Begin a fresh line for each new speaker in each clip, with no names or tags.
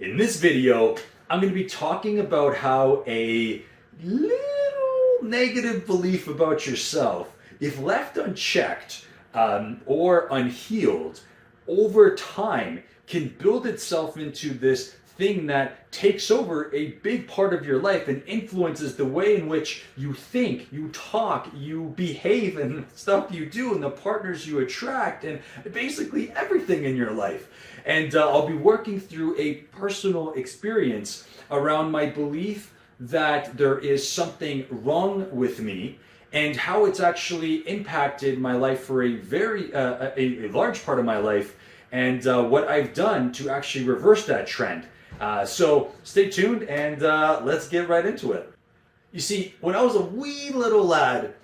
In this video, I'm going to be talking about how a little negative belief about yourself, if left unchecked or unhealed, over time can build itself into this thing that takes over a big part of your life and influences the way in which you think, you talk, you behave, and stuff you do, and the partners you attract, and basically everything in your life. And I'll be working through a personal experience around my belief that there is something wrong with me and how it's actually impacted my life for a large part of my life, and what I've done to actually reverse that trend. So stay tuned and let's get right into it. You see, when I was a wee little lad,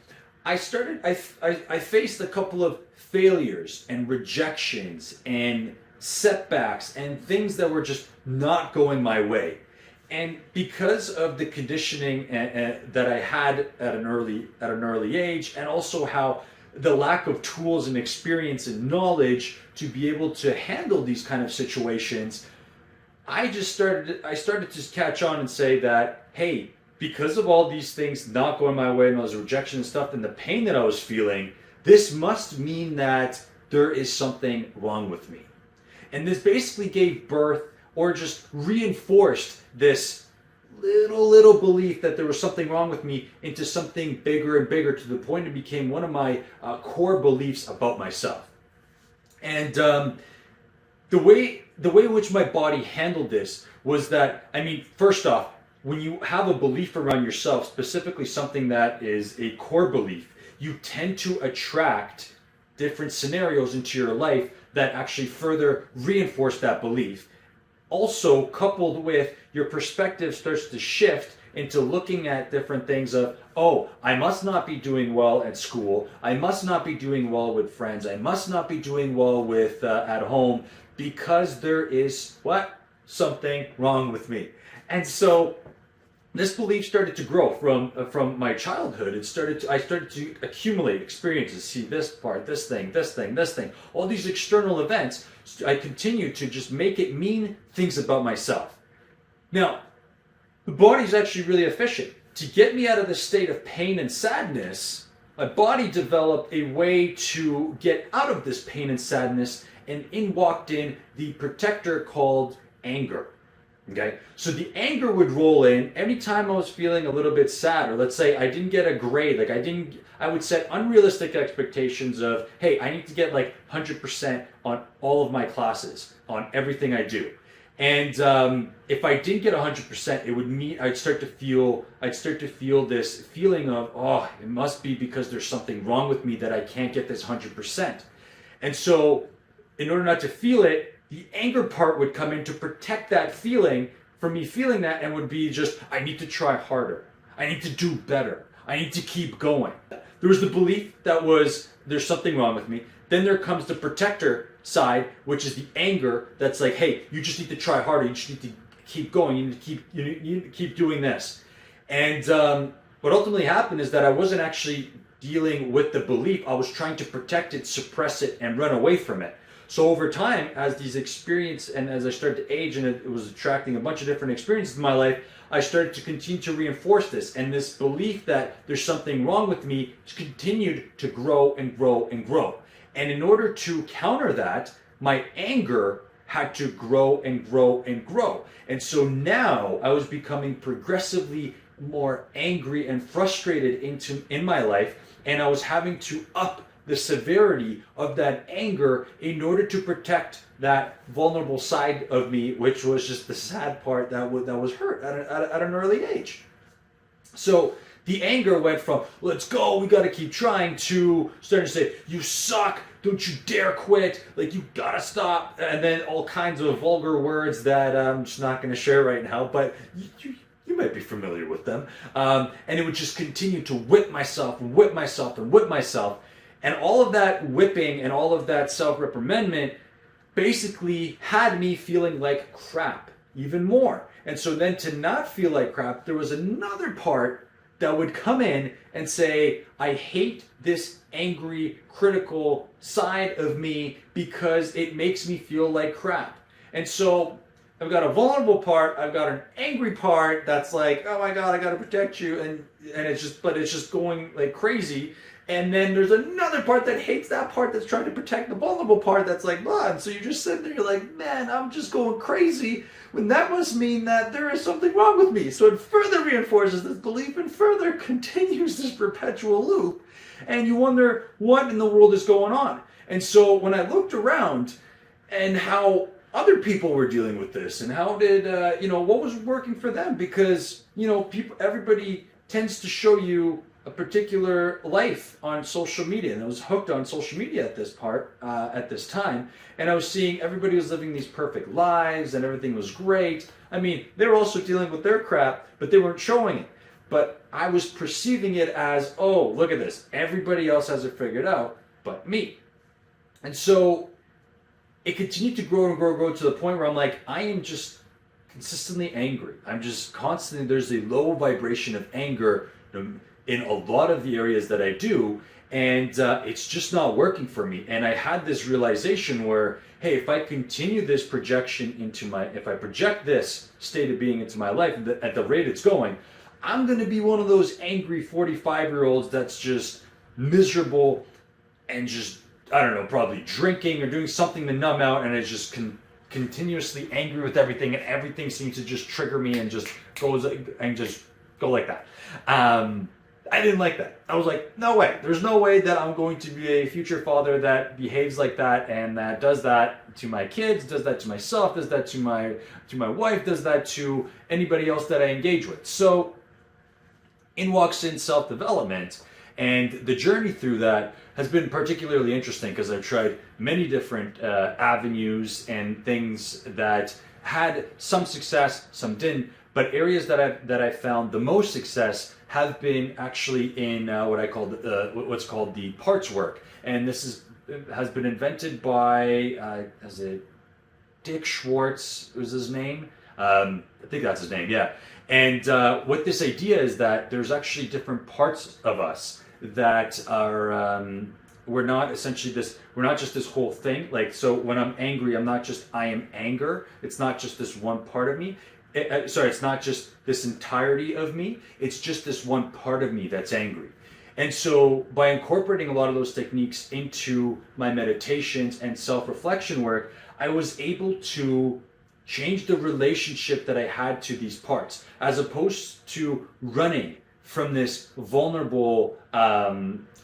I faced a couple of failures and rejections and setbacks and things that were just not going my way. And because of the conditioning that I had at an early age, and also how the lack of tools and experience and knowledge to be able to handle these kind of situations, I started to catch on and say that, hey, because of all these things not going my way and all those rejections and stuff and the pain that I was feeling, this must mean that there is something wrong with me. And this basically gave birth, or just reinforced, this little belief that there was something wrong with me into something bigger and bigger, to the point it became one of my core beliefs about myself. And the way in which my body handled this was that, I mean, first off, when you have a belief around yourself, specifically something that is a core belief, you tend to attract different scenarios into your life that actually further reinforce that belief. Also, coupled with your perspective starts to shift into looking at different things of, oh, I must not be doing well at school, I must not be doing well with friends, I must not be doing well with at home, because there is something wrong with me. And so this belief started to grow from my childhood. I started to accumulate experiences, see this part, this thing, all these external events. I continued to just make it mean things about myself. Now, the body's actually really efficient. To get me out of the state of pain and sadness, my body developed a way to get out of this pain and sadness, and in walked in the protector called anger. Okay, so the anger would roll in anytime I was feeling a little bit sad, or let's say I didn't get a grade, I would set unrealistic expectations of, hey, I need to get like 100% on all of my classes, on everything I do. And if I didn't get 100%, it would mean I'd start to feel this feeling of, oh, it must be because there's something wrong with me that I can't get this 100%. And so in order not to feel it, the anger part would come in to protect that feeling from me feeling that, and would be just, I need to try harder. I need to do better. I need to keep going. There was the belief that was, there's something wrong with me. Then there comes the protector side, which is the anger that's like, hey, you just need to try harder. You just need to keep going. You need to keep doing this. And what ultimately happened is that I wasn't actually dealing with the belief. I was trying to protect it, suppress it, and run away from it. So over time, as these experiences, and as I started to age and it was attracting a bunch of different experiences in my life, I started to continue to reinforce this. And this belief that there's something wrong with me continued to grow and grow and grow. And in order to counter that, my anger had to grow and grow and grow. And so now I was becoming progressively more angry and frustrated in my life, and I was having to up the severity of that anger in order to protect that vulnerable side of me, which was just the sad part that was hurt at an early age. So the anger went from, let's go, we got to keep trying, to starting to say, you suck, don't you dare quit, like you gotta stop, and then all kinds of vulgar words that I'm just not going to share right now, but you might be familiar with them. And it would just continue to whip myself and whip myself and whip myself. And all of that whipping and all of that self-reprimandment basically had me feeling like crap even more. And so then, to not feel like crap, there was another part that would come in and say, I hate this angry, critical side of me because it makes me feel like crap. And so I've got a vulnerable part, I've got an angry part that's like, oh my god, I gotta protect you, and it's just, but it's just going like crazy. And then there's another part that hates that part that's trying to protect the vulnerable part that's like, blah. And so you just sit there, you're like, man, I'm just going crazy. When that must mean that there is something wrong with me. So it further reinforces this belief and further continues this perpetual loop. And you wonder what in the world is going on. And so when I looked around and how other people were dealing with this and how did, what was working for them? Because, everybody tends to show you a particular life on social media, and I was hooked on social media at this time, and I was seeing everybody was living these perfect lives and everything was great. I mean, they were also dealing with their crap, but they weren't showing it. But I was perceiving it as, oh, look at this, everybody else has it figured out but me. And so it continued to grow and grow and grow to the point where I'm like, I am just consistently angry. I'm just constantly, there's a low vibration of anger in a lot of the areas that I do, and it's just not working for me. And I had this realization where, hey, if I continue this projection if I project this state of being into my life at the rate it's going, I'm going to be one of those angry 45-year-olds that's just miserable and just, I don't know, probably drinking or doing something to numb out, and is just continuously angry with everything, and everything seems to just trigger me and just go like that. I didn't like that. I was like, no way. There's no way that I'm going to be a future father that behaves like that and that does that to my kids, does that to myself, does that to my wife, does that to anybody else that I engage with. So in walks in self-development, and the journey through that has been particularly interesting because I've tried many different avenues and things that had some success, some didn't. But areas that I found the most success have been actually in what's called the parts work, and this has been invented by Dick Schwartz was his name. I think that's his name, yeah. And what this idea is that there's actually different parts of us that are we're not just this whole thing. Like, so when I'm angry, I am anger. It's not just this one part of me. It's not just this entirety of me, it's just this one part of me that's angry. And so by incorporating a lot of those techniques into my meditations and self-reflection work, I was able to change the relationship that I had to these parts, as opposed to running from this vulnerable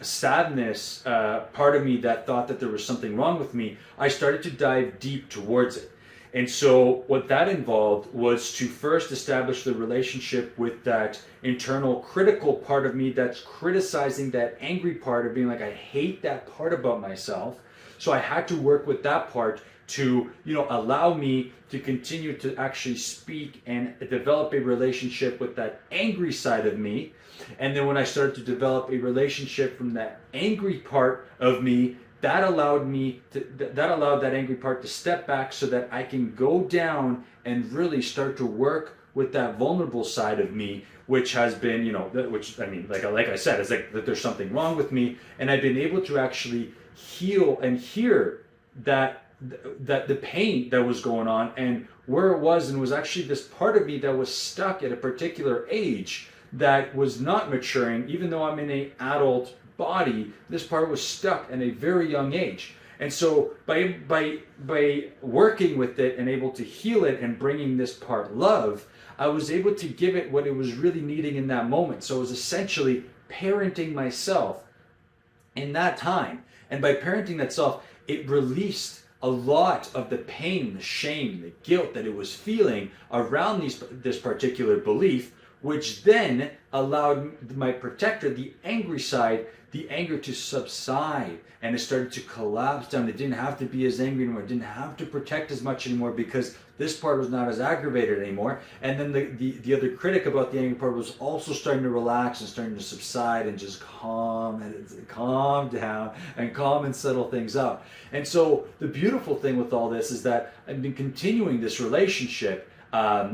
sadness part of me that thought that there was something wrong with me. I started to dive deep towards it. And so what that involved was to first establish the relationship with that internal critical part of me that's criticizing that angry part of being like, I hate that part about myself. So I had to work with that part to, allow me to continue to actually speak and develop a relationship with that angry side of me. And then when I started to develop a relationship from that angry part of me, that allowed that angry part to step back so that I can go down and really start to work with that vulnerable side of me, which has been, like I said, it's like that there's something wrong with me, and I've been able to actually heal and hear that the pain that was going on and where it was, and it was actually this part of me that was stuck at a particular age that was not maturing, even though I'm in an adult body. This part was stuck at a very young age. And so by working with it and able to heal it and bringing this part love, I was able to give it what it was really needing in that moment. So it was essentially parenting myself in that time. And by parenting that self, it released a lot of the pain, the shame, the guilt that it was feeling around this particular belief, which then allowed my protector, the angry side, the anger to subside, and it started to collapse down. It didn't have to be as angry anymore. It didn't have to protect as much anymore because this part was not as aggravated anymore. And then the other critic about the angry part was also starting to relax and starting to subside and just calm down and calm and settle things out. And so the beautiful thing with all this is that I've been continuing this relationship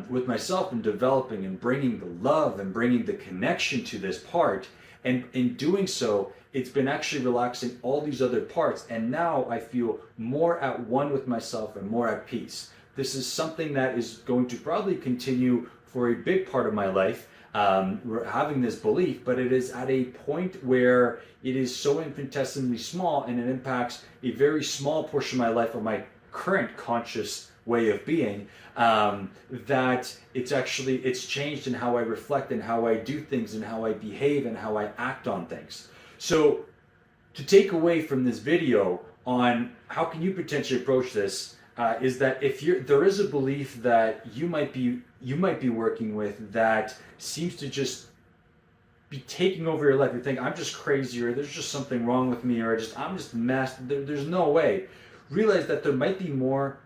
with myself and developing and bringing the love and bringing the connection to this part. And in doing so, it's been actually relaxing all these other parts. And now I feel more at one with myself and more at peace. this is something that is going to probably continue for a big part of my life. We're having this belief, but it is at a point where it is so infinitesimally small and it impacts a very small portion of my life, of my current conscious way of being, that it's changed in how I reflect and how I do things and how I behave and how I act on things. So to take away from this video on how can you potentially approach this, is that if there is a belief that you might be working with that seems to just be taking over your life. You think, I'm just crazy, or there's just something wrong with me, or I'm just messed. There's no way. Realize that there might be more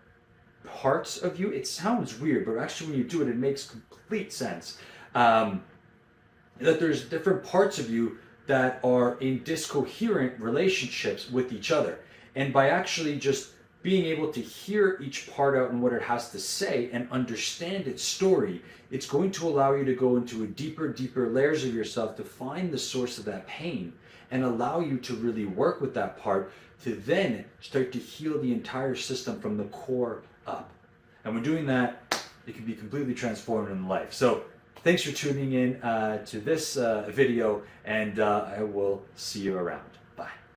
parts of you. It sounds weird, but actually when you do it, it makes complete sense. That there's different parts of you that are in discoherent relationships with each other. And by actually just being able to hear each part out and what it has to say and understand its story, it's going to allow you to go into a deeper layers of yourself to find the source of that pain and allow you to really work with that part to then start to heal the entire system from the core up. And when doing that, it can be completely transformed in life. So thanks for tuning in to this video, and I will see you around.